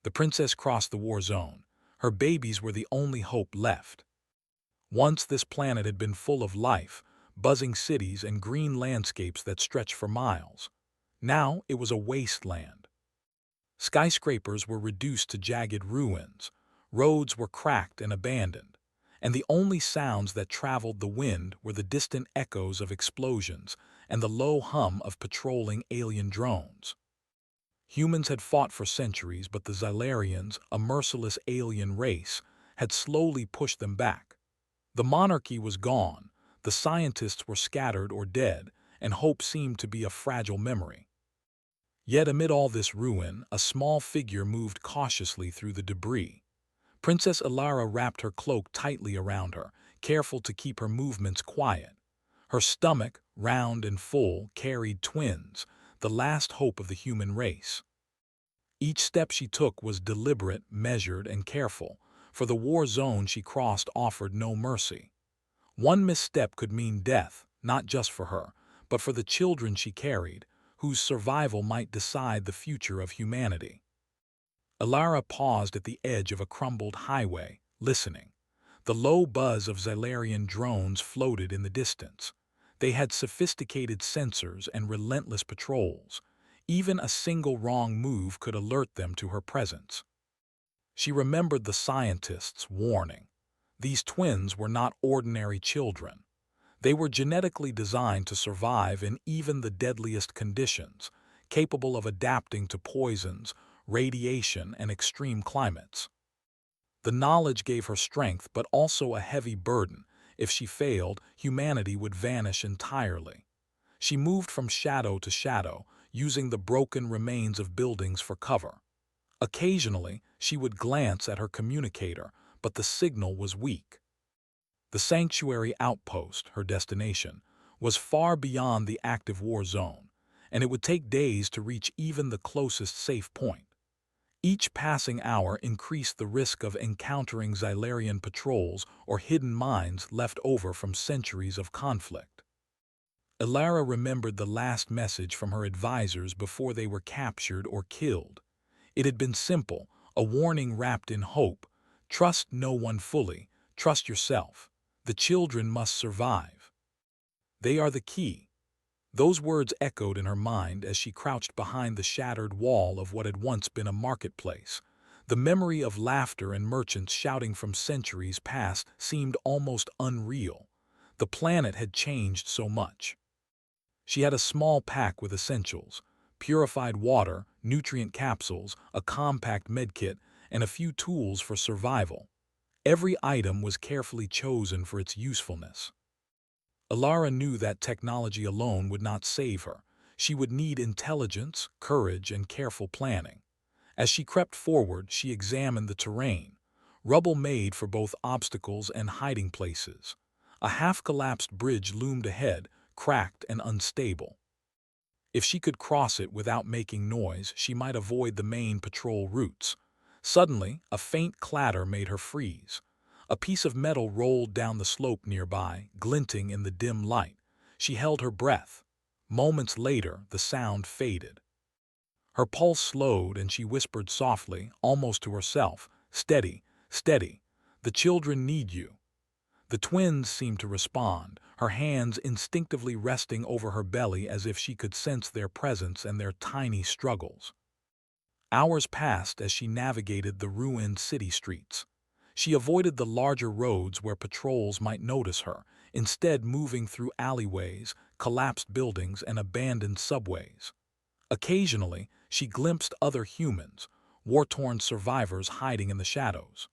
The princess crossed the war zone. Her babies were the only hope left. Once this planet had been full of life, buzzing cities and green landscapes that stretched for miles. Now it was a wasteland. Skyscrapers were reduced to jagged ruins, roads were cracked and abandoned, and the only sounds that traveled the wind were the distant echoes of explosions and the low hum of patrolling alien drones. Humans had fought for centuries, but the Xylarians, a merciless alien race, had slowly pushed them back. The monarchy was gone, the scientists were scattered or dead, and hope seemed to be a fragile memory. Yet amid all this ruin, a small figure moved cautiously through the debris. Princess Alara wrapped her cloak tightly around her, careful to keep her movements quiet. Her stomach, round and full, carried twins, the last hope of the human race. Each step she took was deliberate, measured, and careful, for the war zone she crossed offered no mercy. One misstep could mean death, not just for her, but for the children she carried, whose survival might decide the future of humanity. Alara paused at the edge of a crumbled highway, listening. The low buzz of Xylarian drones floated in the distance. They had sophisticated sensors and relentless patrols. Even a single wrong move could alert them to her presence. She remembered the scientists' warning. These twins were not ordinary children. They were genetically designed to survive in even the deadliest conditions, capable of adapting to poisons, radiation, and extreme climates. The knowledge gave her strength, but also a heavy burden. If she failed, humanity would vanish entirely. She moved from shadow to shadow, using the broken remains of buildings for cover. Occasionally, she would glance at her communicator, but the signal was weak. The sanctuary outpost, her destination, was far beyond the active war zone, and it would take days to reach even the closest safe point. Each passing hour increased the risk of encountering Xylarian patrols or hidden mines left over from centuries of conflict. Alara remembered the last message from her advisors before they were captured or killed. It had been simple, a warning wrapped in hope. Trust no one fully, trust yourself. The children must survive. They are the key. Those words echoed in her mind as she crouched behind the shattered wall of what had once been a marketplace. The memory of laughter and merchants shouting from centuries past seemed almost unreal. The planet had changed so much. She had a small pack with essentials: purified water, nutrient capsules, a compact medkit, and a few tools for survival. Every item was carefully chosen for its usefulness. Alara knew that technology alone would not save her. She would need intelligence, courage, and careful planning. As she crept forward, she examined the terrain. Rubble made for both obstacles and hiding places. A half-collapsed bridge loomed ahead, cracked and unstable. If she could cross it without making noise, she might avoid the main patrol routes. Suddenly, a faint clatter made her freeze. A piece of metal rolled down the slope nearby, glinting in the dim light. She held her breath. Moments later, the sound faded. Her pulse slowed and she whispered softly, almost to herself, "Steady, steady. The children need you." The twins seemed to respond, her hands instinctively resting over her belly as if she could sense their presence and their tiny struggles. Hours passed as she navigated the ruined city streets. She avoided the larger roads where patrols might notice her, instead moving through alleyways, collapsed buildings, and abandoned subways. Occasionally, she glimpsed other humans, war-torn survivors hiding in the shadows.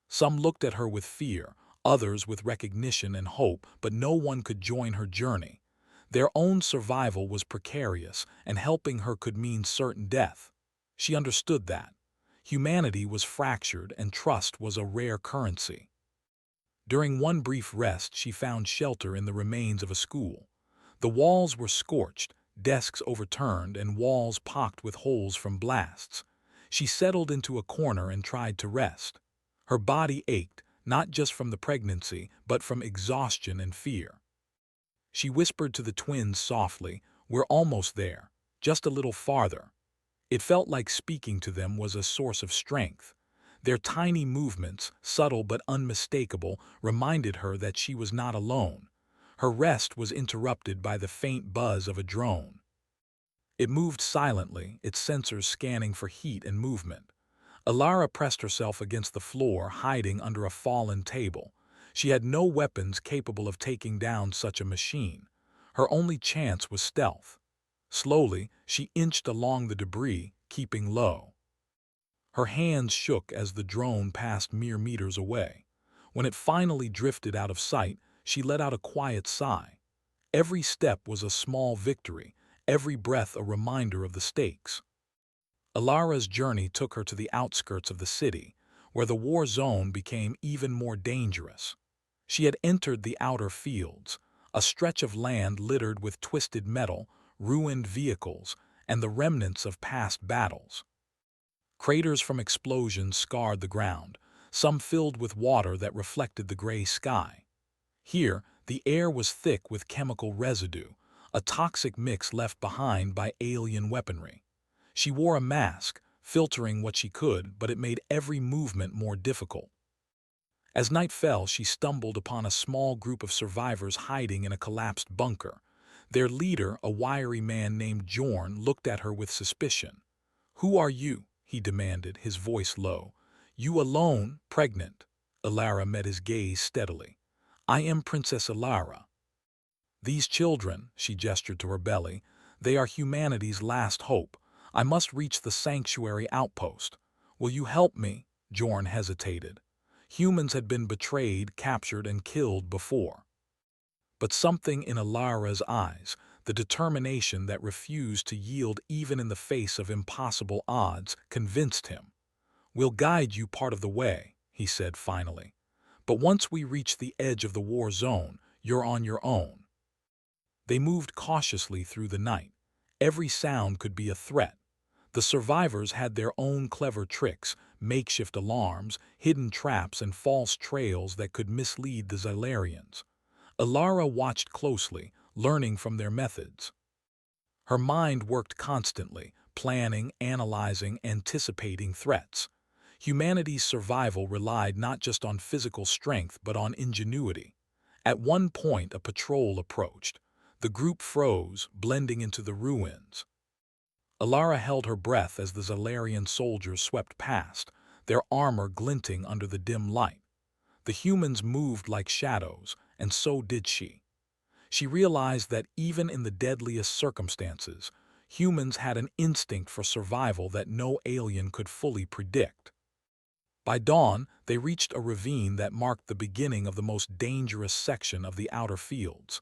Some looked at her with fear, others with recognition and hope, but no one could join her journey. Their own survival was precarious, and helping her could mean certain death. She understood that. Humanity was fractured and trust was a rare currency. During one brief rest, she found shelter in the remains of a school. The walls were scorched, desks overturned, and walls pocked with holes from blasts. She settled into a corner and tried to rest. Her body ached, not just from the pregnancy, but from exhaustion and fear. She whispered to the twins softly, "We're almost there, just a little farther." It felt like speaking to them was a source of strength. Their tiny movements, subtle but unmistakable, reminded her that she was not alone. Her rest was interrupted by the faint buzz of a drone. It moved silently, its sensors scanning for heat and movement. Alara pressed herself against the floor, hiding under a fallen table. She had no weapons capable of taking down such a machine. Her only chance was stealth. Slowly, she inched along the debris, keeping low. Her hands shook as the drone passed mere meters away. When it finally drifted out of sight, she let out a quiet sigh. Every step was a small victory, every breath a reminder of the stakes. Alara's journey took her to the outskirts of the city, where the war zone became even more dangerous. She had entered the outer fields, a stretch of land littered with twisted metal, ruined vehicles, and the remnants of past battles. Craters from explosions scarred the ground, some filled with water that reflected the gray sky. Here, the air was thick with chemical residue, a toxic mix left behind by alien weaponry. She wore a mask, filtering what she could, but it made every movement more difficult. As night fell, she stumbled upon a small group of survivors hiding in a collapsed bunker. Their leader, a wiry man named Jorn, looked at her with suspicion. "Who are you?" he demanded, his voice low. "You alone, pregnant?" Alara met his gaze steadily. "I am Princess Alara." "These children," she gestured to her belly, "they are humanity's last hope. I must reach the sanctuary outpost. Will you help me?" Jorn hesitated. Humans had been betrayed, captured, and killed before. But something in Alara's eyes, the determination that refused to yield even in the face of impossible odds, convinced him. "We'll guide you part of the way," he said finally. "But once we reach the edge of the war zone, you're on your own." They moved cautiously through the night. Every sound could be a threat. The survivors had their own clever tricks, makeshift alarms, hidden traps, and false trails that could mislead the Xylarians. Alara watched closely, learning from their methods. Her mind worked constantly, planning, analyzing, anticipating threats. Humanity's survival relied not just on physical strength but on ingenuity. At one point, a patrol approached. The group froze, blending into the ruins. Alara held her breath as the Xylarian soldiers swept past, their armor glinting under the dim light. The humans moved like shadows, and so did she. She realized that even in the deadliest circumstances, humans had an instinct for survival that no alien could fully predict. By dawn, they reached a ravine that marked the beginning of the most dangerous section of the outer fields.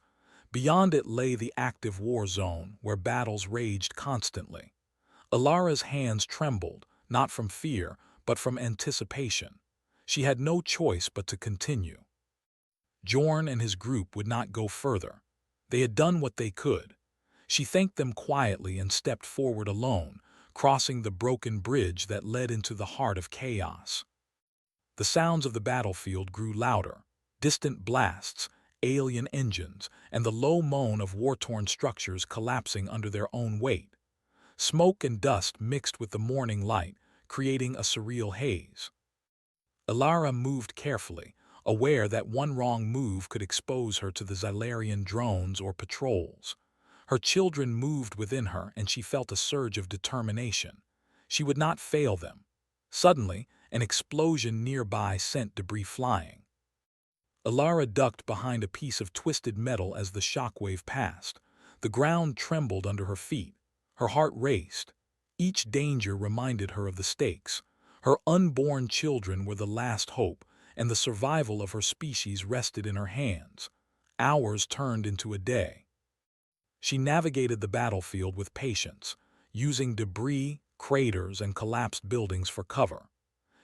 Beyond it lay the active war zone, where battles raged constantly. Alara's hands trembled, not from fear, but from anticipation. She had no choice but to continue. Jorn and his group would not go further. They had done what they could. She thanked them quietly and stepped forward alone, crossing the broken bridge that led into the heart of chaos. The sounds of the battlefield grew louder. Distant blasts, alien engines, and the low moan of war-torn structures collapsing under their own weight. Smoke and dust mixed with the morning light, creating a surreal haze. Alara moved carefully, aware that one wrong move could expose her to the Xylarian drones or patrols. Her children moved within her, and she felt a surge of determination. She would not fail them. Suddenly, an explosion nearby sent debris flying. Alara ducked behind a piece of twisted metal as the shockwave passed. The ground trembled under her feet. Her heart raced. Each danger reminded her of the stakes. Her unborn children were the last hope, and the survival of her species rested in her hands. Hours turned into a day. She navigated the battlefield with patience, using debris, craters, and collapsed buildings for cover.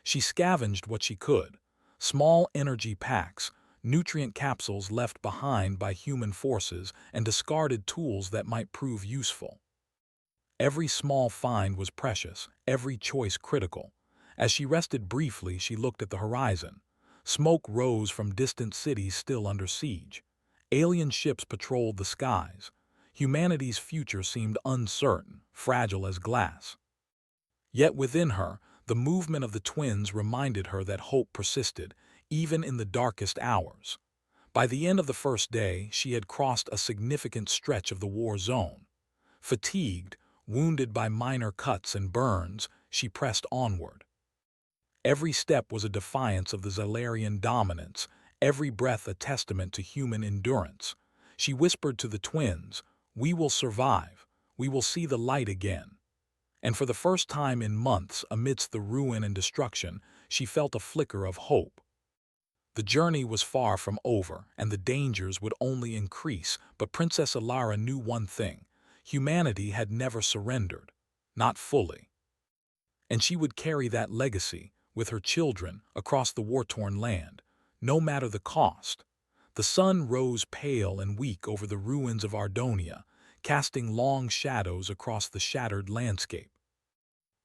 She scavenged what she could: small energy packs, nutrient capsules left behind by human forces, and discarded tools that might prove useful. Every small find was precious, every choice critical. As she rested briefly, she looked at the horizon. Smoke rose from distant cities still under siege. Alien ships patrolled the skies. Humanity's future seemed uncertain, fragile as glass. Yet within her, the movement of the twins reminded her that hope persisted, even in the darkest hours. By the end of the first day, she had crossed a significant stretch of the war zone. Fatigued, wounded by minor cuts and burns, she pressed onward. Every step was a defiance of the Zalarian dominance, every breath a testament to human endurance. She whispered to the twins, "We will survive. We will see the light again." And for the first time in months, amidst the ruin and destruction, she felt a flicker of hope. The journey was far from over, and the dangers would only increase, but Princess Alara knew one thing: humanity had never surrendered, not fully. And she would carry that legacy, with her children, across the war-torn land, no matter the cost. The sun rose pale and weak over the ruins of Ardonia, casting long shadows across the shattered landscape.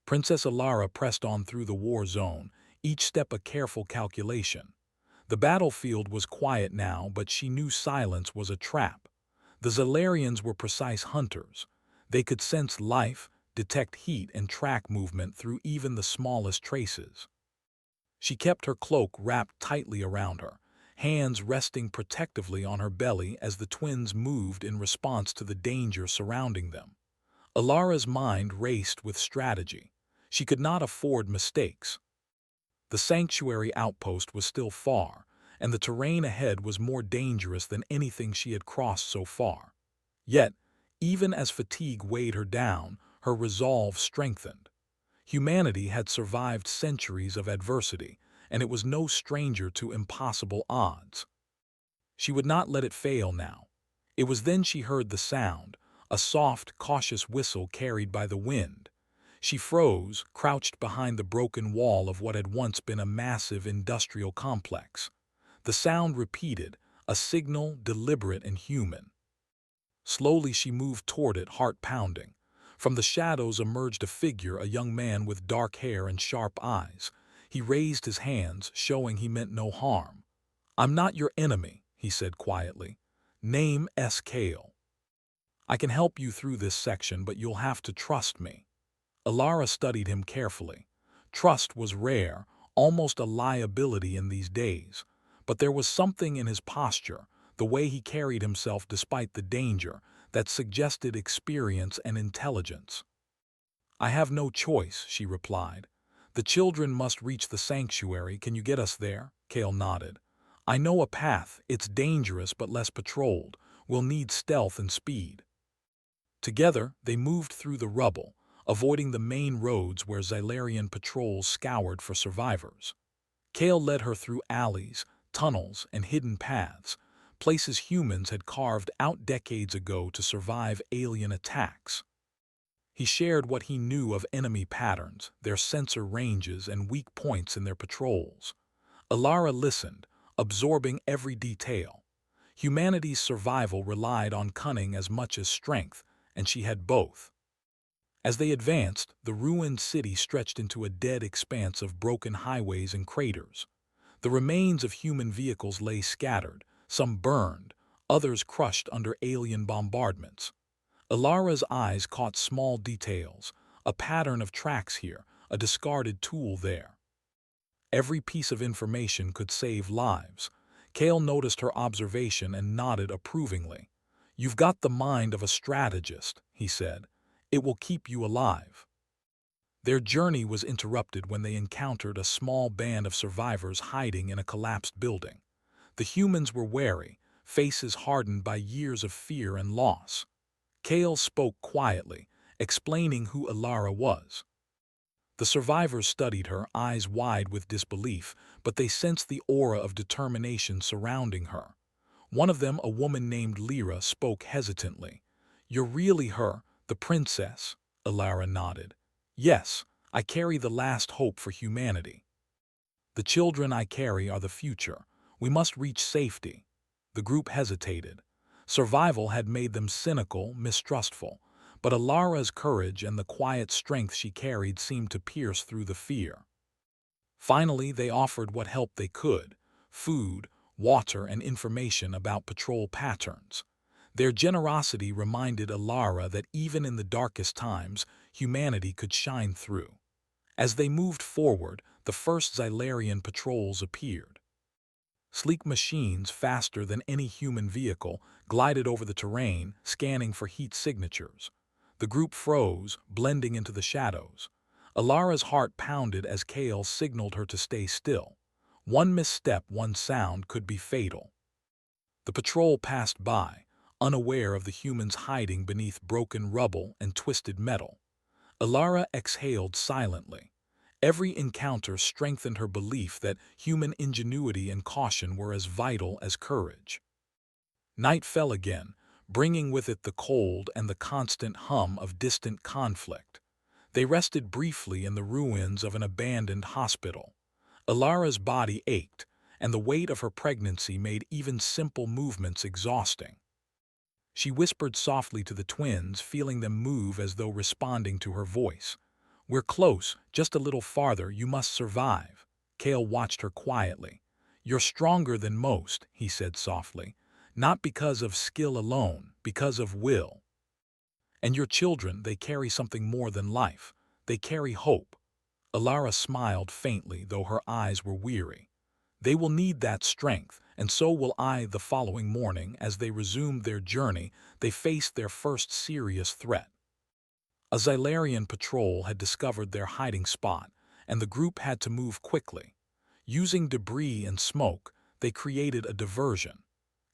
Princess Alara pressed on through the war zone, each step a careful calculation. The battlefield was quiet now, but she knew silence was a trap. The Zalarians were precise hunters. They could sense life, detect heat, and track movement through even the smallest traces. She kept her cloak wrapped tightly around her, hands resting protectively on her belly as the twins moved in response to the danger surrounding them. Alara's mind raced with strategy. She could not afford mistakes. The sanctuary outpost was still far, and the terrain ahead was more dangerous than anything she had crossed so far. Yet, even as fatigue weighed her down, her resolve strengthened. Humanity had survived centuries of adversity, and it was no stranger to impossible odds. She would not let it fail now. It was then she heard the sound, a soft, cautious whistle carried by the wind. She froze, crouched behind the broken wall of what had once been a massive industrial complex. The sound repeated, a signal deliberate and human. Slowly she moved toward it, heart pounding. From the shadows emerged a figure, a young man with dark hair and sharp eyes. He raised his hands, showing he meant no harm. "I'm not your enemy," he said quietly. "Name S. Kale. I can help you through this section, but you'll have to trust me." Alara studied him carefully. Trust was rare, almost a liability in these days. But there was something in his posture, the way he carried himself despite the danger, that suggested experience and intelligence. "I have no choice," she replied. "The children must reach the sanctuary. Can you get us there?" Kale nodded. "I know a path. It's dangerous but less patrolled. We'll need stealth and speed." Together, they moved through the rubble, avoiding the main roads where Zalarian patrols scoured for survivors. Kale led her through alleys, tunnels, and hidden paths, places humans had carved out decades ago to survive alien attacks. He shared what he knew of enemy patterns, their sensor ranges, and weak points in their patrols. Alara listened, absorbing every detail. Humanity's survival relied on cunning as much as strength, and she had both. As they advanced, the ruined city stretched into a dead expanse of broken highways and craters. The remains of human vehicles lay scattered, some burned, others crushed under alien bombardments. Alara's eyes caught small details, a pattern of tracks here, a discarded tool there. Every piece of information could save lives. Kale noticed her observation and nodded approvingly. "You've got the mind of a strategist," he said. "It will keep you alive." Their journey was interrupted when they encountered a small band of survivors hiding in a collapsed building. The humans were wary, faces hardened by years of fear and loss. Kale spoke quietly, explaining who Alara was. The survivors studied her, eyes wide with disbelief, but they sensed the aura of determination surrounding her. One of them, a woman named Lyra, spoke hesitantly. "You're really her, the princess?" Alara nodded. "Yes, I carry the last hope for humanity. The children I carry are the future. We must reach safety." The group hesitated. Survival had made them cynical, mistrustful, but Alara's courage and the quiet strength she carried seemed to pierce through the fear. Finally, they offered what help they could: food, water, and information about patrol patterns. Their generosity reminded Alara that even in the darkest times, humanity could shine through. As they moved forward, the first Xylarian patrols appeared. Sleek machines, faster than any human vehicle, glided over the terrain, scanning for heat signatures. The group froze, blending into the shadows. Alara's heart pounded as Kale signaled her to stay still. One misstep, one sound could be fatal. The patrol passed by, unaware of the humans hiding beneath broken rubble and twisted metal. Alara exhaled silently. Every encounter strengthened her belief that human ingenuity and caution were as vital as courage. Night fell again, bringing with it the cold and the constant hum of distant conflict. They rested briefly in the ruins of an abandoned hospital. Alara's body ached, and the weight of her pregnancy made even simple movements exhausting. She whispered softly to the twins, feeling them move as though responding to her voice. "We're close, just a little farther, you must survive." Kale watched her quietly. "You're stronger than most," he said softly. "Not because of skill alone, because of will. And your children, they carry something more than life. They carry hope." Alara smiled faintly, though her eyes were weary. "They will need that strength, and so will I." The following morning, as they resumed their journey, they faced their first serious threat. A Xylarian patrol had discovered their hiding spot, and the group had to move quickly. Using debris and smoke, they created a diversion.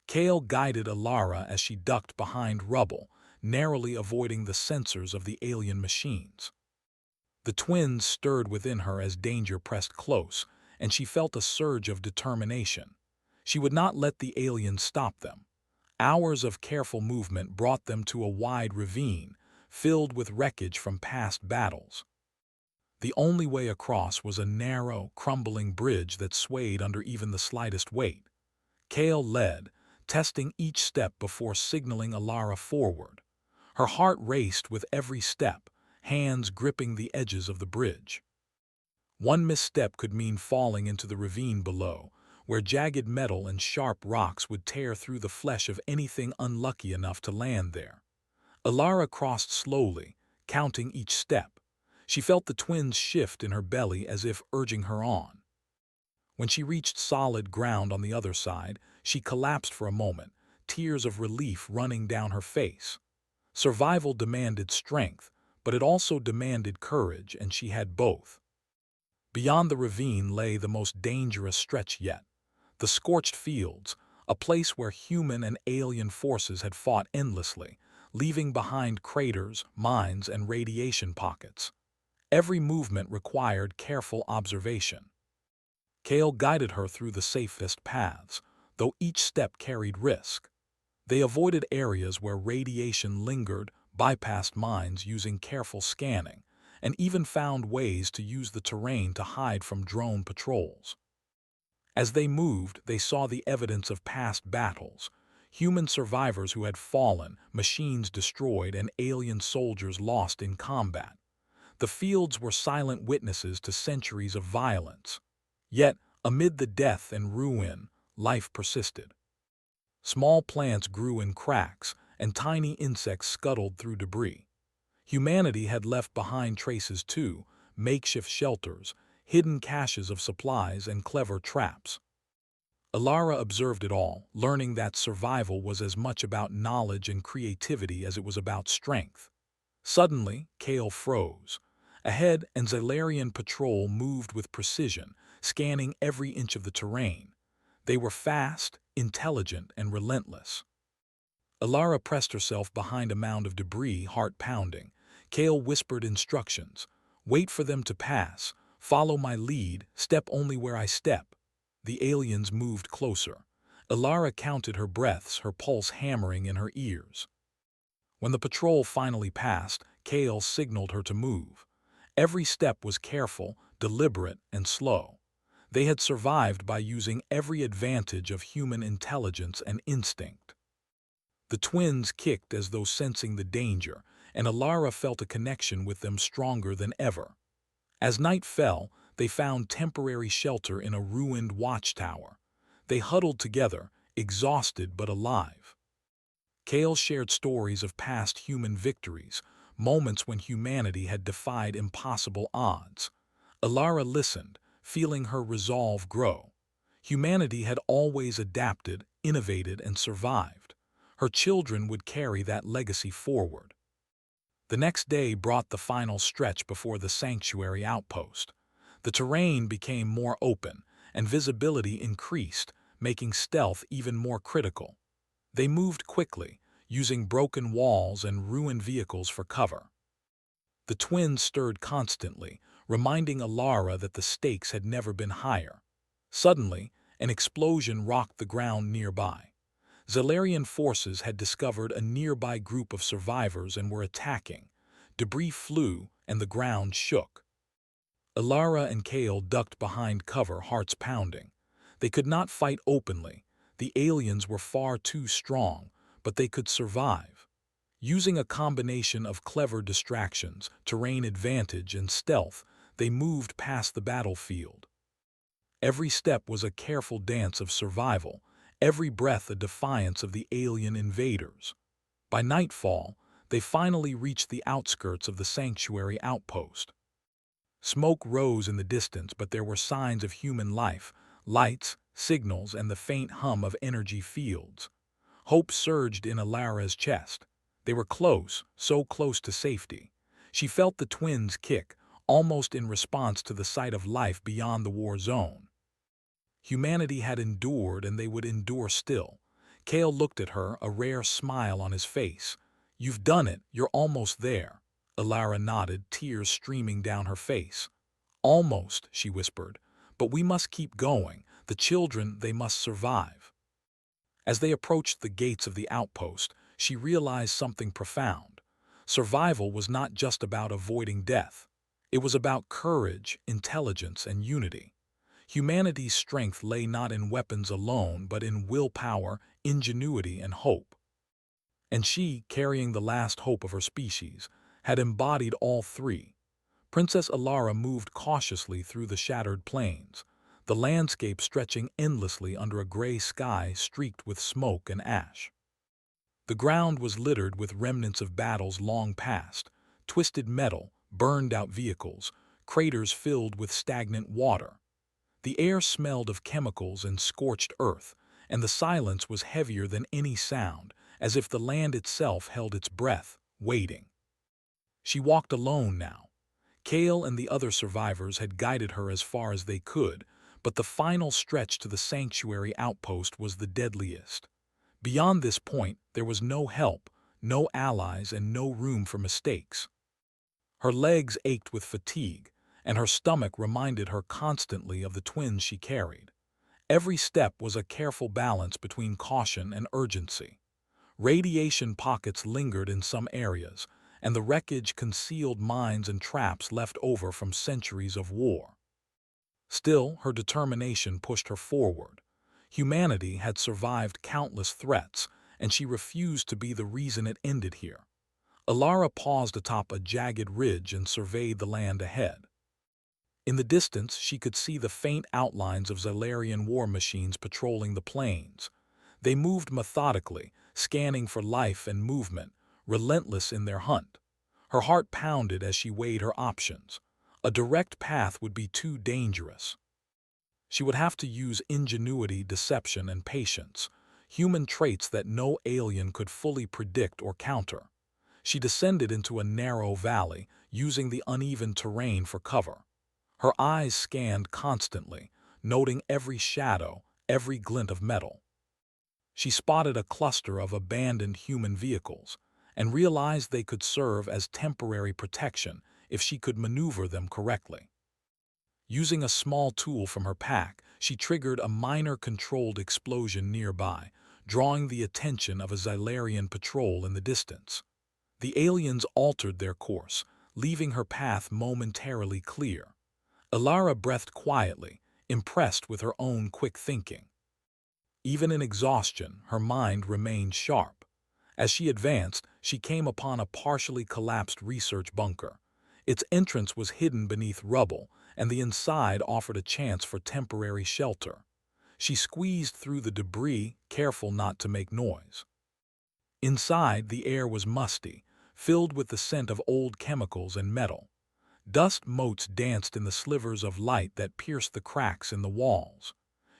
Kale guided Alara as she ducked behind rubble, narrowly avoiding the sensors of the alien machines. The twins stirred within her as danger pressed close, and she felt a surge of determination. She would not let the aliens stop them. Hours of careful movement brought them to a wide ravine, filled with wreckage from past battles. The only way across was a narrow, crumbling bridge that swayed under even the slightest weight. Kale led, testing each step before signaling Alara forward. Her heart raced with every step, hands gripping the edges of the bridge. One misstep could mean falling into the ravine below, where jagged metal and sharp rocks would tear through the flesh of anything unlucky enough to land there. Alara crossed slowly, counting each step. She felt the twins shift in her belly as if urging her on. When she reached solid ground on the other side, she collapsed for a moment, tears of relief running down her face. Survival demanded strength, but it also demanded courage, and she had both. Beyond the ravine lay the most dangerous stretch yet. The scorched fields, a place where human and alien forces had fought endlessly, leaving behind craters, mines, and radiation pockets. Every movement required careful observation. Kale guided her through the safest paths, though each step carried risk. They avoided areas where radiation lingered, bypassed mines using careful scanning, and even found ways to use the terrain to hide from drone patrols. As they moved, they saw the evidence of past battles: human survivors who had fallen, machines destroyed, and alien soldiers lost in combat. The fields were silent witnesses to centuries of violence. Yet, amid the death and ruin, life persisted. Small plants grew in cracks, and tiny insects scuttled through debris. Humanity had left behind traces too: makeshift shelters, hidden caches of supplies, and clever traps. Alara observed it all, learning that survival was as much about knowledge and creativity as it was about strength. Suddenly, Kale froze. Ahead, an Xylarian patrol moved with precision, scanning every inch of the terrain. They were fast, intelligent, and relentless. Alara pressed herself behind a mound of debris, heart pounding. Kale whispered instructions: "Wait for them to pass. Follow my lead. Step only where I step." The aliens moved closer. Alara counted her breaths, her pulse hammering in her ears. When the patrol finally passed, Kale signaled her to move. Every step was careful, deliberate, and slow. They had survived by using every advantage of human intelligence and instinct. The twins kicked as though sensing the danger, and Alara felt a connection with them stronger than ever. As night fell, they found temporary shelter in a ruined watchtower. They huddled together, exhausted but alive. Kale shared stories of past human victories, moments when humanity had defied impossible odds. Alara listened, feeling her resolve grow. Humanity had always adapted, innovated, and survived. Her children would carry that legacy forward. The next day brought the final stretch before the sanctuary outpost. The terrain became more open, and visibility increased, making stealth even more critical. They moved quickly, using broken walls and ruined vehicles for cover. The twins stirred constantly, reminding Alara that the stakes had never been higher. Suddenly, an explosion rocked the ground nearby. Zalarian forces had discovered a nearby group of survivors and were attacking. Debris flew, and the ground shook. Alara and Kale ducked behind cover, hearts pounding. They could not fight openly. The aliens were far too strong, but they could survive. Using a combination of clever distractions, terrain advantage, and stealth, they moved past the battlefield. Every step was a careful dance of survival, every breath a defiance of the alien invaders. By nightfall, they finally reached the outskirts of the sanctuary outpost. Smoke rose in the distance, but there were signs of human life, lights, signals, and the faint hum of energy fields. Hope surged in Alara's chest. They were close, so close to safety. She felt the twins kick, almost in response to the sight of life beyond the war zone. Humanity had endured, and they would endure still. Kale looked at her, a rare smile on his face. "You've done it, you're almost there." Alara nodded, tears streaming down her face. "Almost," she whispered, "but we must keep going. The children, they must survive." As they approached the gates of the outpost, she realized something profound. Survival was not just about avoiding death. It was about courage, intelligence, and unity. Humanity's strength lay not in weapons alone, but in willpower, ingenuity, and hope. And she, carrying the last hope of her species, had embodied all three. Princess Alara moved cautiously through the shattered plains, the landscape stretching endlessly under a gray sky streaked with smoke and ash. The ground was littered with remnants of battles long past, twisted metal, burned-out vehicles, craters filled with stagnant water. The air smelled of chemicals and scorched earth, and the silence was heavier than any sound, as if the land itself held its breath, waiting. She walked alone now. Kale and the other survivors had guided her as far as they could, but the final stretch to the sanctuary outpost was the deadliest. Beyond this point, there was no help, no allies, and no room for mistakes. Her legs ached with fatigue, and her stomach reminded her constantly of the twins she carried. Every step was a careful balance between caution and urgency. Radiation pockets lingered in some areas, and the wreckage concealed mines and traps left over from centuries of war. Still, her determination pushed her forward. Humanity had survived countless threats, and she refused to be the reason it ended here. Alara paused atop a jagged ridge and surveyed the land ahead. In the distance, she could see the faint outlines of Zalarian war machines patrolling the plains. They moved methodically, scanning for life and movement, relentless in their hunt. Her heart pounded as she weighed her options. A direct path would be too dangerous. She would have to use ingenuity, deception, and patience, human traits that no alien could fully predict or counter. She descended into a narrow valley, using the uneven terrain for cover. Her eyes scanned constantly, noting every shadow, every glint of metal. She spotted a cluster of abandoned human vehicles and realized they could serve as temporary protection if she could maneuver them correctly. Using a small tool from her pack, she triggered a minor controlled explosion nearby, drawing the attention of a Zalarian patrol in the distance. The aliens altered their course, leaving her path momentarily clear. Alara breathed quietly, impressed with her own quick thinking. Even in exhaustion, her mind remained sharp. As she advanced, she came upon a partially collapsed research bunker. Its entrance was hidden beneath rubble, and the inside offered a chance for temporary shelter. She squeezed through the debris, careful not to make noise. Inside, the air was musty, filled with the scent of old chemicals and metal. Dust motes danced in the slivers of light that pierced the cracks in the walls.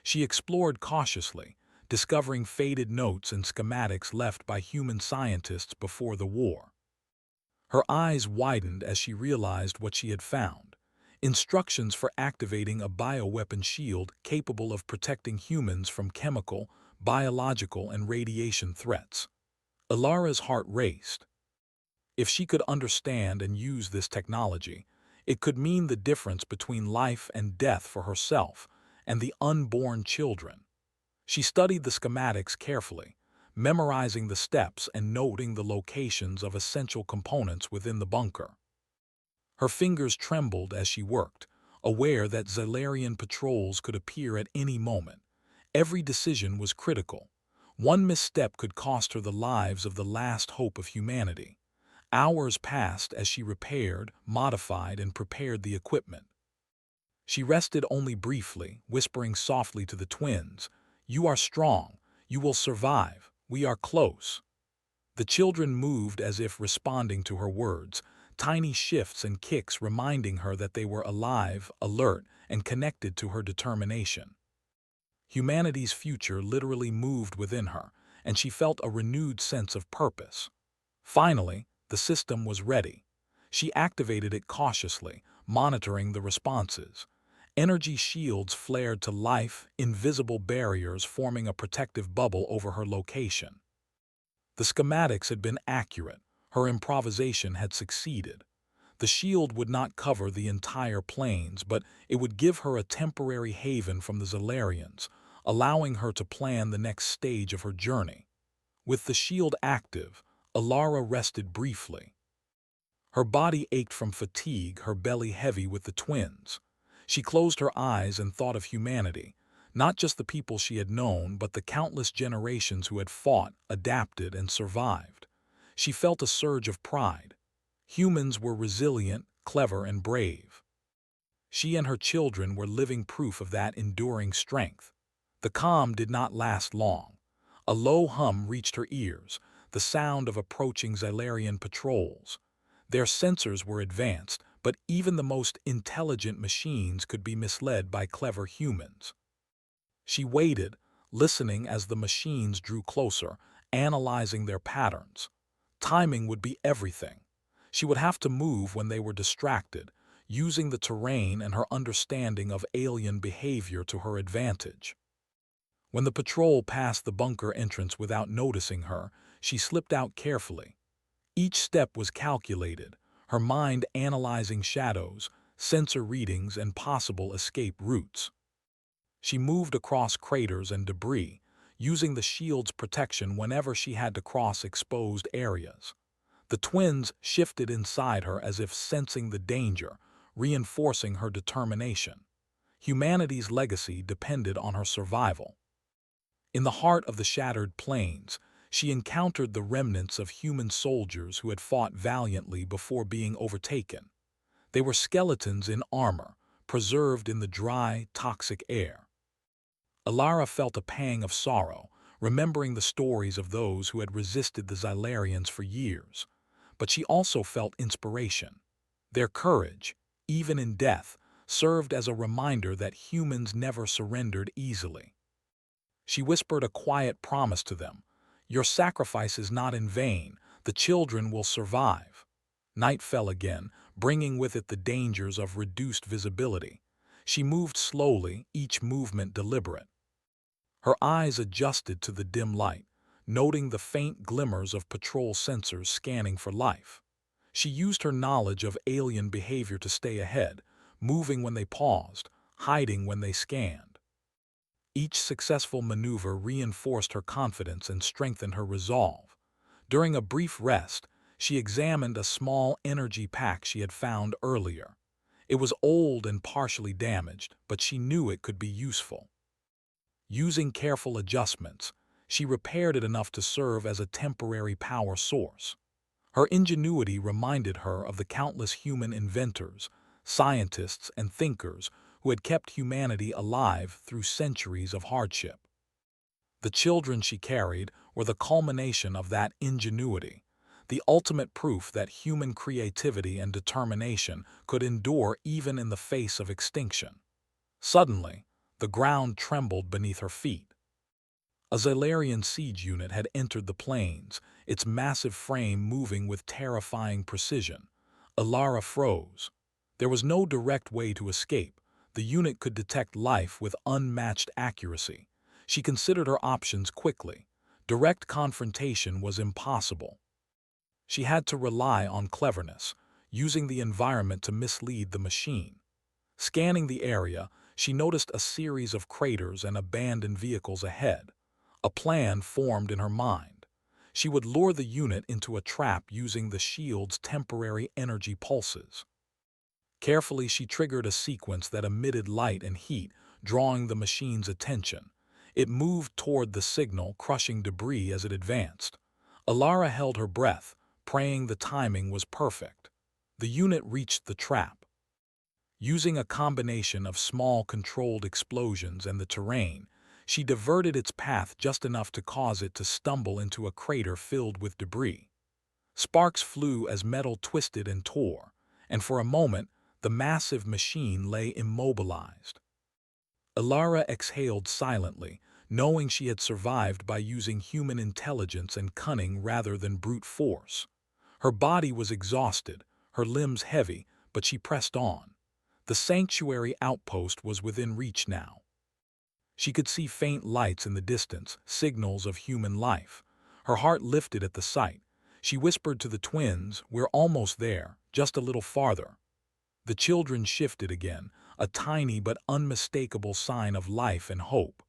She explored cautiously, discovering faded notes and schematics left by human scientists before the war. Her eyes widened as she realized what she had found: instructions for activating a bioweapon shield capable of protecting humans from chemical, biological, and radiation threats. Ilara's heart raced. If she could understand and use this technology, it could mean the difference between life and death for herself and the unborn children. She studied the schematics carefully, memorizing the steps and noting the locations of essential components within the bunker. Her fingers trembled as she worked, aware that Zalarian patrols could appear at any moment. Every decision was critical. One misstep could cost her the lives of the last hope of humanity. Hours passed as she repaired, modified, and prepared the equipment. She rested only briefly, whispering softly to the twins, "You are strong. You will survive. We are close." The children moved as if responding to her words, tiny shifts and kicks reminding her that they were alive, alert, and connected to her determination. Humanity's future literally moved within her, and she felt a renewed sense of purpose. Finally, the system was ready. She activated it cautiously, monitoring the responses. Energy shields flared to life, invisible barriers forming a protective bubble over her location. The schematics had been accurate. Her improvisation had succeeded. The shield would not cover the entire plains, but it would give her a temporary haven from the Zalarians, allowing her to plan the next stage of her journey. With the shield active, Ilara rested briefly. Her body ached from fatigue, her belly heavy with the twins. She closed her eyes and thought of humanity, not just the people she had known, but the countless generations who had fought, adapted, and survived. She felt a surge of pride. Humans were resilient, clever, and brave. She and her children were living proof of that enduring strength. The calm did not last long. A low hum reached her ears, the sound of approaching Zalarian patrols. Their sensors were advanced, but even the most intelligent machines could be misled by clever humans. She waited, listening as the machines drew closer, analyzing their patterns. Timing would be everything. She would have to move when they were distracted, using the terrain and her understanding of alien behavior to her advantage. When the patrol passed the bunker entrance without noticing her, she slipped out carefully. Each step was calculated, her mind analyzing shadows, sensor readings, and possible escape routes. She moved across craters and debris, using the shield's protection whenever she had to cross exposed areas. The twins shifted inside her as if sensing the danger, reinforcing her determination. Humanity's legacy depended on her survival. In the heart of the shattered plains, she encountered the remnants of human soldiers who had fought valiantly before being overtaken. They were skeletons in armor, preserved in the dry, toxic air. Ilara felt a pang of sorrow, remembering the stories of those who had resisted the Zalarians for years. But she also felt inspiration. Their courage, even in death, served as a reminder that humans never surrendered easily. She whispered a quiet promise to them: "Your sacrifice is not in vain. The children will survive." Night fell again, bringing with it the dangers of reduced visibility. She moved slowly, each movement deliberate. Her eyes adjusted to the dim light, noting the faint glimmers of patrol sensors scanning for life. She used her knowledge of alien behavior to stay ahead, moving when they paused, hiding when they scanned. Each successful maneuver reinforced her confidence and strengthened her resolve. During a brief rest, she examined a small energy pack she had found earlier. It was old and partially damaged, but she knew it could be useful. Using careful adjustments, she repaired it enough to serve as a temporary power source. Her ingenuity reminded her of the countless human inventors, scientists, and thinkers who had kept humanity alive through centuries of hardship. The children she carried were the culmination of that ingenuity. the ultimate proof that human creativity and determination could endure even in the face of extinction. Suddenly, the ground trembled beneath her feet. A Xylarian siege unit had entered the plains, its massive frame moving with terrifying precision. Alara froze. There was no direct way to escape. The unit could detect life with unmatched accuracy. She considered her options quickly. Direct confrontation was impossible. She had to rely on cleverness, using the environment to mislead the machine. Scanning the area, she noticed a series of craters and abandoned vehicles ahead. A plan formed in her mind. She would lure the unit into a trap using the shield's temporary energy pulses. Carefully, she triggered a sequence that emitted light and heat, drawing the machine's attention. It moved toward the signal, crushing debris as it advanced. Alara held her breath, praying the timing was perfect. The unit reached the trap. Using a combination of small controlled explosions and the terrain, she diverted its path just enough to cause it to stumble into a crater filled with debris. Sparks flew as metal twisted and tore, and for a moment, the massive machine lay immobilized. Alara exhaled silently, knowing she had survived by using human intelligence and cunning rather than brute force. Her body was exhausted, her limbs heavy, but she pressed on. The sanctuary outpost was within reach now. She could see faint lights in the distance, signals of human life. Her heart lifted at the sight. She whispered to the twins, "We're almost there, just a little farther." The children shifted again, a tiny but unmistakable sign of life and hope.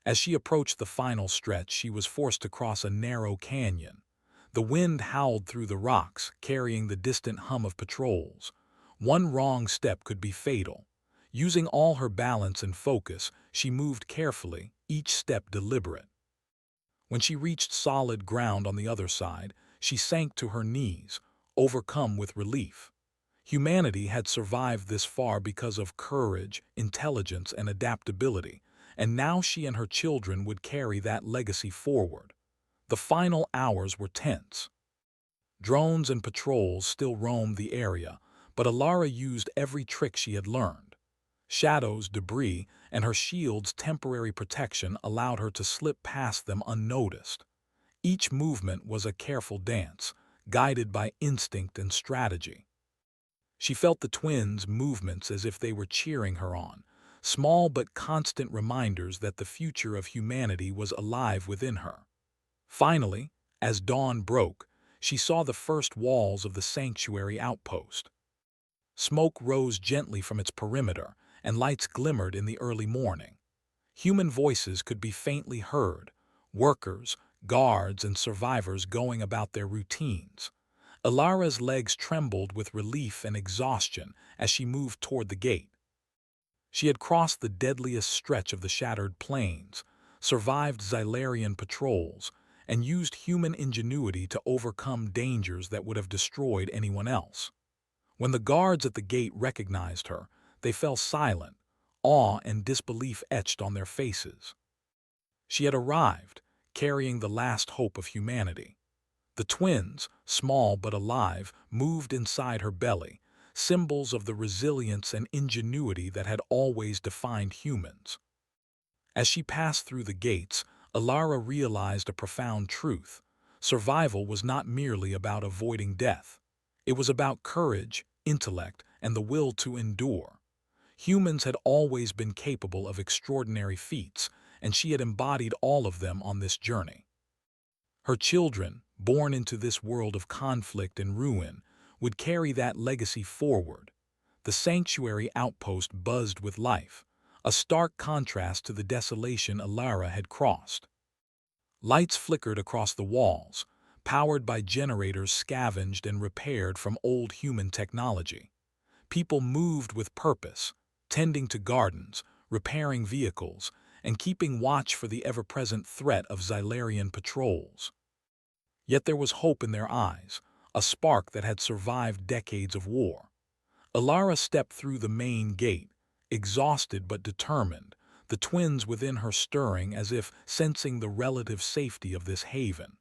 As she approached the final stretch, she was forced to cross a narrow canyon. The wind howled through the rocks, carrying the distant hum of patrols. One wrong step could be fatal. Using all her balance and focus, she moved carefully, each step deliberate. When she reached solid ground on the other side, she sank to her knees, overcome with relief. Humanity had survived this far because of courage, intelligence, and adaptability, and now she and her children would carry that legacy forward. The final hours were tense. Drones and patrols still roamed the area, but Alara used every trick she had learned. Shadows, debris, and her shield's temporary protection allowed her to slip past them unnoticed. Each movement was a careful dance, guided by instinct and strategy. She felt the twins' movements as if they were cheering her on, small but constant reminders that the future of humanity was alive within her. Finally, as dawn broke, she saw the first walls of the sanctuary outpost. Smoke rose gently from its perimeter, and lights glimmered in the early morning. Human voices could be faintly heard, workers, guards, and survivors going about their routines. Alara's legs trembled with relief and exhaustion as she moved toward the gate. She had crossed the deadliest stretch of the shattered plains, survived Xylarian patrols, and used human ingenuity to overcome dangers that would have destroyed anyone else. When the guards at the gate recognized her, they fell silent, awe and disbelief etched on their faces. She had arrived, carrying the last hope of humanity. The twins, small but alive, moved inside her belly, symbols of the resilience and ingenuity that had always defined humans. As she passed through the gates, Alara realized a profound truth. Survival was not merely about avoiding death. It was about courage, intellect, and the will to endure. Humans had always been capable of extraordinary feats, and she had embodied all of them on this journey. Her children, born into this world of conflict and ruin, would carry that legacy forward. The sanctuary outpost buzzed with life, a stark contrast to the desolation Alara had crossed. Lights flickered across the walls, powered by generators scavenged and repaired from old human technology. People moved with purpose, tending to gardens, repairing vehicles, and keeping watch for the ever-present threat of Xylarian patrols. Yet there was hope in their eyes, a spark that had survived decades of war. Alara stepped through the main gate, exhausted but determined, the twins within her stirring as if sensing the relative safety of this haven.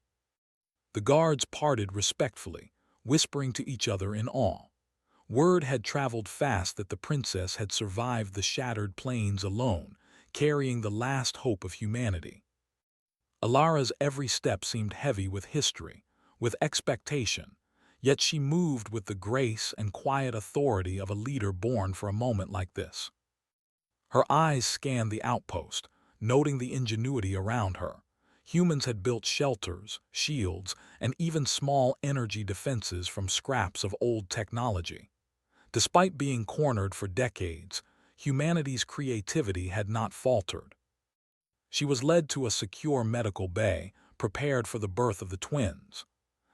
The guards parted respectfully, whispering to each other in awe. Word had traveled fast that the princess had survived the shattered plains alone, carrying the last hope of humanity. Alara's every step seemed heavy with history, with expectation, yet she moved with the grace and quiet authority of a leader born for a moment like this. Her eyes scanned the outpost, noting the ingenuity around her. Humans had built shelters, shields, and even small energy defenses from scraps of old technology. Despite being cornered for decades, humanity's creativity had not faltered. She was led to a secure medical bay, prepared for the birth of the twins.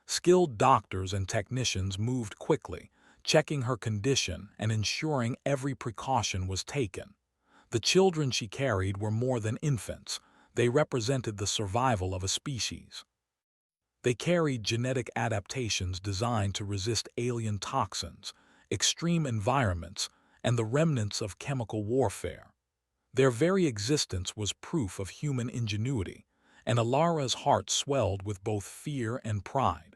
Skilled doctors and technicians moved quickly, checking her condition and ensuring every precaution was taken. The children she carried were more than infants. They represented the survival of a species. They carried genetic adaptations designed to resist alien toxins, extreme environments, and the remnants of chemical warfare. Their very existence was proof of human ingenuity, and Alara's heart swelled with both fear and pride.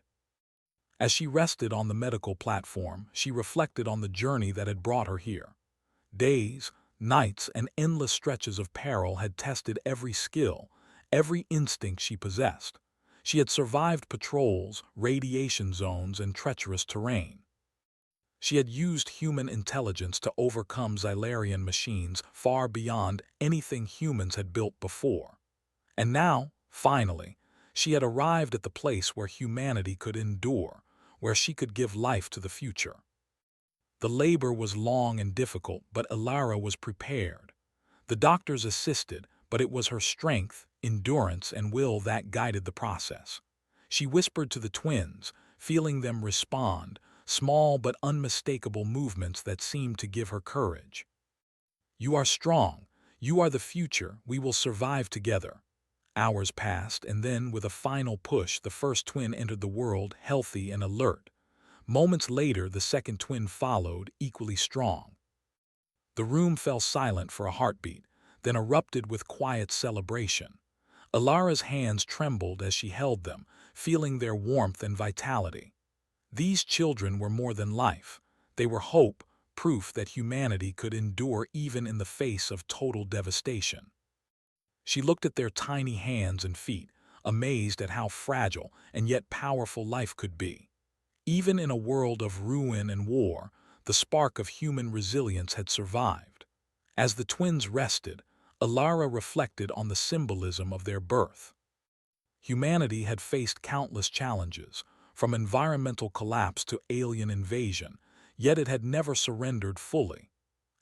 As she rested on the medical platform, she reflected on the journey that had brought her here. Days, nights, and endless stretches of peril had tested every skill, every instinct she possessed. She had survived patrols, radiation zones, and treacherous terrain. She had used human intelligence to overcome Xylarian machines far beyond anything humans had built before. And now, finally, she had arrived at the place where humanity could endure, where she could give life to the future. The labor was long and difficult, but Alara was prepared. The doctors assisted, but it was her strength, endurance, and will that guided the process. She whispered to the twins, feeling them respond, small but unmistakable movements that seemed to give her courage. "You are strong. You are the future. We will survive together." Hours passed, and then, with a final push, the first twin entered the world, healthy and alert. Moments later, the second twin followed, equally strong. The room fell silent for a heartbeat, then erupted with quiet celebration. Alara's hands trembled as she held them, feeling their warmth and vitality. These children were more than life. They were hope, proof that humanity could endure even in the face of total devastation. She looked at their tiny hands and feet, amazed at how fragile and yet powerful life could be. Even in a world of ruin and war, the spark of human resilience had survived. As the twins rested, Alara reflected on the symbolism of their birth. Humanity had faced countless challenges, from environmental collapse to alien invasion, yet it had never surrendered fully.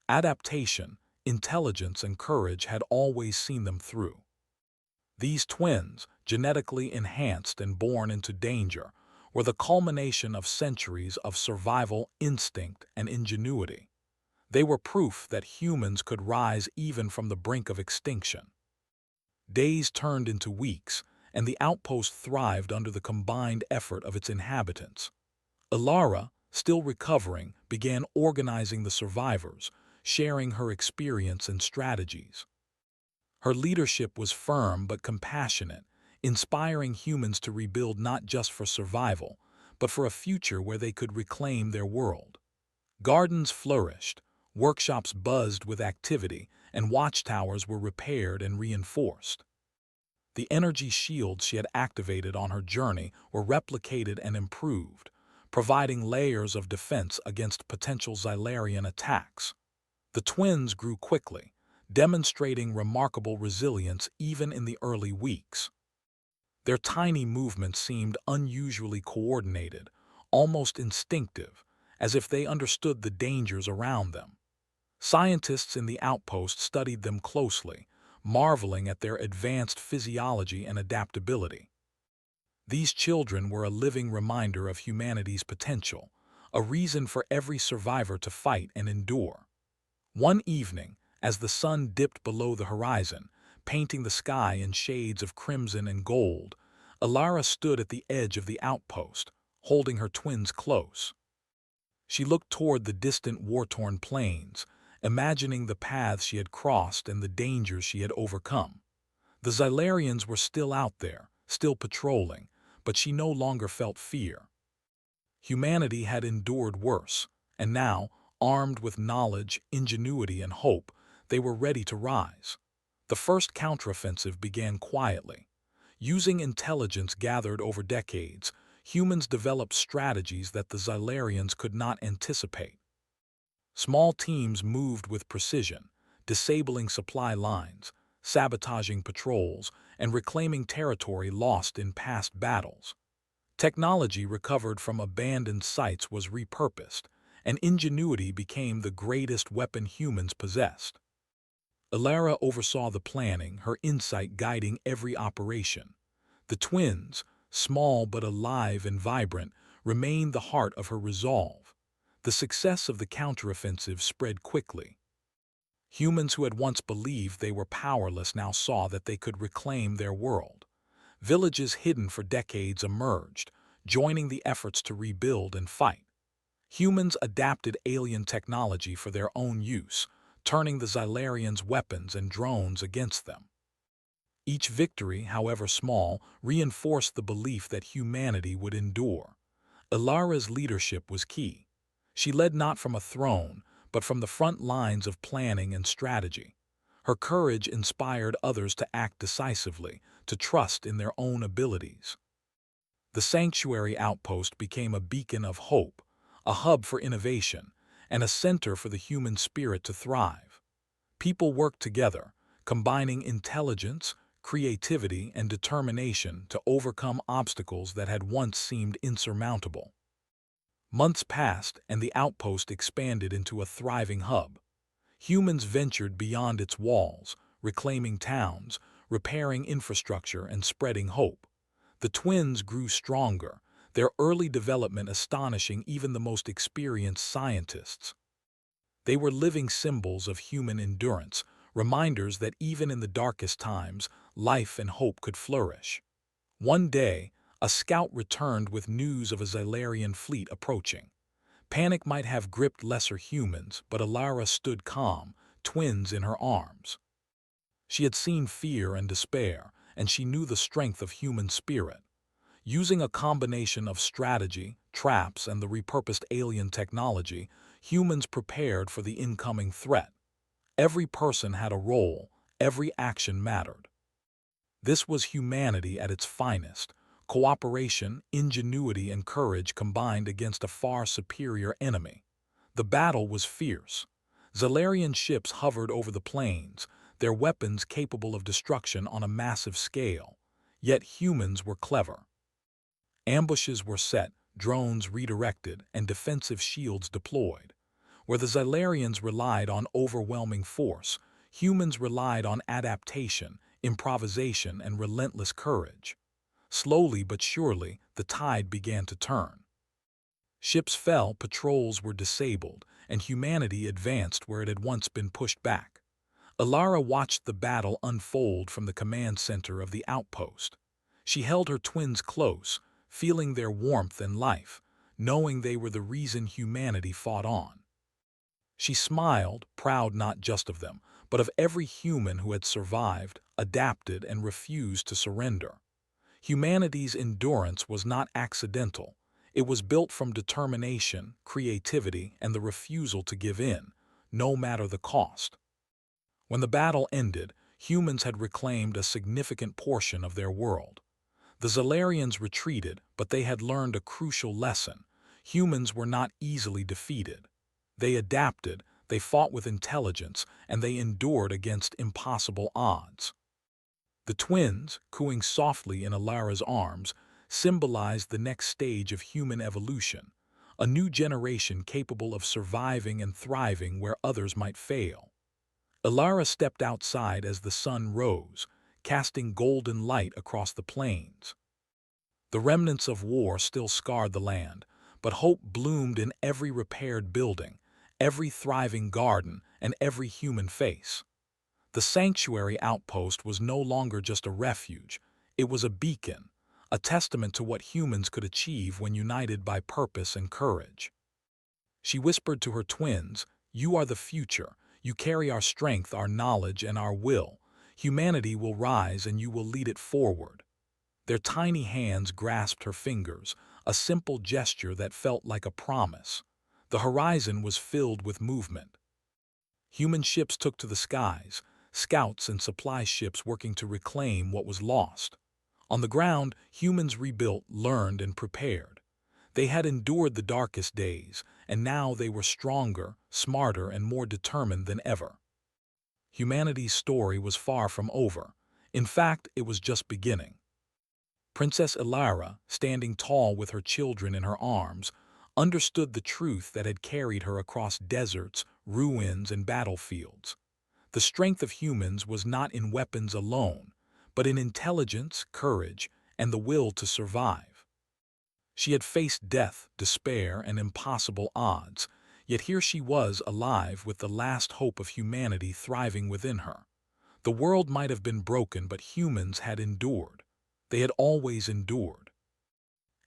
Adaptation, intelligence, and courage had always seen them through. These twins, genetically enhanced and born into danger, were the culmination of centuries of survival instinct and ingenuity. They were proof that humans could rise even from the brink of extinction. Days turned into weeks, and the outpost thrived under the combined effort of its inhabitants. Alara, still recovering, began organizing the survivors, sharing her experience and strategies. Her leadership was firm but compassionate, inspiring humans to rebuild not just for survival, but for a future where they could reclaim their world. Gardens flourished, workshops buzzed with activity, and watchtowers were repaired and reinforced. The energy shields she had activated on her journey were replicated and improved, providing layers of defense against potential Xylarian attacks. The twins grew quickly, demonstrating remarkable resilience even in the early weeks. Their tiny movements seemed unusually coordinated, almost instinctive, as if they understood the dangers around them. Scientists in the outpost studied them closely, marveling at their advanced physiology and adaptability. These children were a living reminder of humanity's potential, a reason for every survivor to fight and endure. One evening, as the sun dipped below the horizon, painting the sky in shades of crimson and gold, Alara stood at the edge of the outpost, holding her twins close. She looked toward the distant war-torn plains, imagining the paths she had crossed and the dangers she had overcome. The Xylarians were still out there, still patrolling, but she no longer felt fear. Humanity had endured worse, and now, armed with knowledge, ingenuity, and hope, they were ready to rise. The first counteroffensive began quietly. Using intelligence gathered over decades, humans developed strategies that the Xylarians could not anticipate. Small teams moved with precision, disabling supply lines, sabotaging patrols, and reclaiming territory lost in past battles. Technology recovered from abandoned sites was repurposed, and ingenuity became the greatest weapon humans possessed. Alara oversaw the planning, her insight guiding every operation. The twins, small but alive and vibrant, remained the heart of her resolve. The success of the counteroffensive spread quickly. Humans who had once believed they were powerless now saw that they could reclaim their world. Villages hidden for decades emerged, joining the efforts to rebuild and fight. Humans adapted alien technology for their own use, turning the Xylarians' weapons and drones against them. Each victory, however small, reinforced the belief that humanity would endure. Alara's leadership was key. She led not from a throne, but from the front lines of planning and strategy. Her courage inspired others to act decisively, to trust in their own abilities. The sanctuary outpost became a beacon of hope, a hub for innovation, and a center for the human spirit to thrive. People worked together, combining intelligence, creativity, and determination to overcome obstacles that had once seemed insurmountable. Months passed, and the outpost expanded into a thriving hub. Humans ventured beyond its walls, reclaiming towns, repairing infrastructure, and spreading hope. The twins grew stronger, their early development astonishing even the most experienced scientists. They were living symbols of human endurance, reminders that even in the darkest times, life and hope could flourish. One day, a scout returned with news of a Xylarian fleet approaching. Panic might have gripped lesser humans, but Alara stood calm, twins in her arms. She had seen fear and despair, and she knew the strength of human spirit. Using a combination of strategy, traps, and the repurposed alien technology, humans prepared for the incoming threat. Every person had a role, every action mattered. This was humanity at its finest. Cooperation, ingenuity, and courage combined against a far superior enemy. The battle was fierce. Xylarian ships hovered over the plains, their weapons capable of destruction on a massive scale. Yet humans were clever. Ambushes were set, drones redirected, and defensive shields deployed. Where the Xylarians relied on overwhelming force, humans relied on adaptation, improvisation, and relentless courage. Slowly but surely, the tide began to turn. Ships fell, patrols were disabled, and humanity advanced where it had once been pushed back. Alara watched the battle unfold from the command center of the outpost. She held her twins close, feeling their warmth and life, knowing they were the reason humanity fought on. She smiled, proud not just of them, but of every human who had survived, adapted, and refused to surrender. Humanity's endurance was not accidental. It was built from determination, creativity, and the refusal to give in, no matter the cost. When the battle ended, humans had reclaimed a significant portion of their world. The Xylarians retreated, but they had learned a crucial lesson. Humans were not easily defeated. They adapted, they fought with intelligence, and they endured against impossible odds. The twins, cooing softly in Alara's arms, symbolized the next stage of human evolution, a new generation capable of surviving and thriving where others might fail. Alara stepped outside as the sun rose, casting golden light across the plains. The remnants of war still scarred the land, but hope bloomed in every repaired building, every thriving garden, and every human face. The sanctuary outpost was no longer just a refuge, it was a beacon, a testament to what humans could achieve when united by purpose and courage. She whispered to her twins, "You are the future, you carry our strength, our knowledge, and our will. Humanity will rise and you will lead it forward." Their tiny hands grasped her fingers, a simple gesture that felt like a promise. The horizon was filled with movement. Human ships took to the skies, scouts and supply ships working to reclaim what was lost. On the ground, humans rebuilt, learned, and prepared. They had endured the darkest days, and now they were stronger, smarter, and more determined than ever. Humanity's story was far from over. In fact, it was just beginning. Princess Elara, standing tall with her children in her arms, understood the truth that had carried her across deserts, ruins, and battlefields. The strength of humans was not in weapons alone, but in intelligence, courage, and the will to survive. She had faced death, despair, and impossible odds, yet here she was alive with the last hope of humanity thriving within her. The world might have been broken, but humans had endured. They had always endured.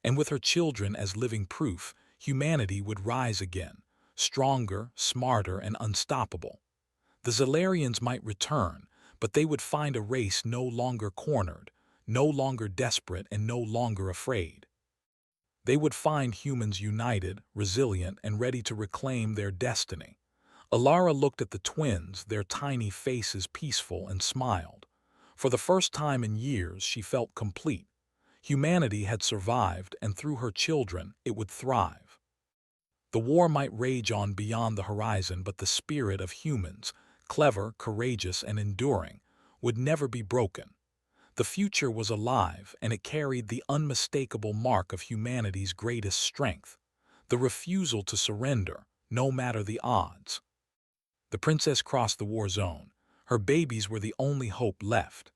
And with her children as living proof, humanity would rise again, stronger, smarter, and unstoppable. The Zalarians might return, but they would find a race no longer cornered, no longer desperate, and no longer afraid. They would find humans united, resilient, and ready to reclaim their destiny. Elara looked at the twins, their tiny faces peaceful, and smiled. For the first time in years, she felt complete. Humanity had survived, and through her children, it would thrive. The war might rage on beyond the horizon, but the spirit of humans, clever, courageous, and enduring, would never be broken. The future was alive, and it carried the unmistakable mark of humanity's greatest strength, the refusal to surrender, no matter the odds. The princess crossed the war zone. Her babies were the only hope left.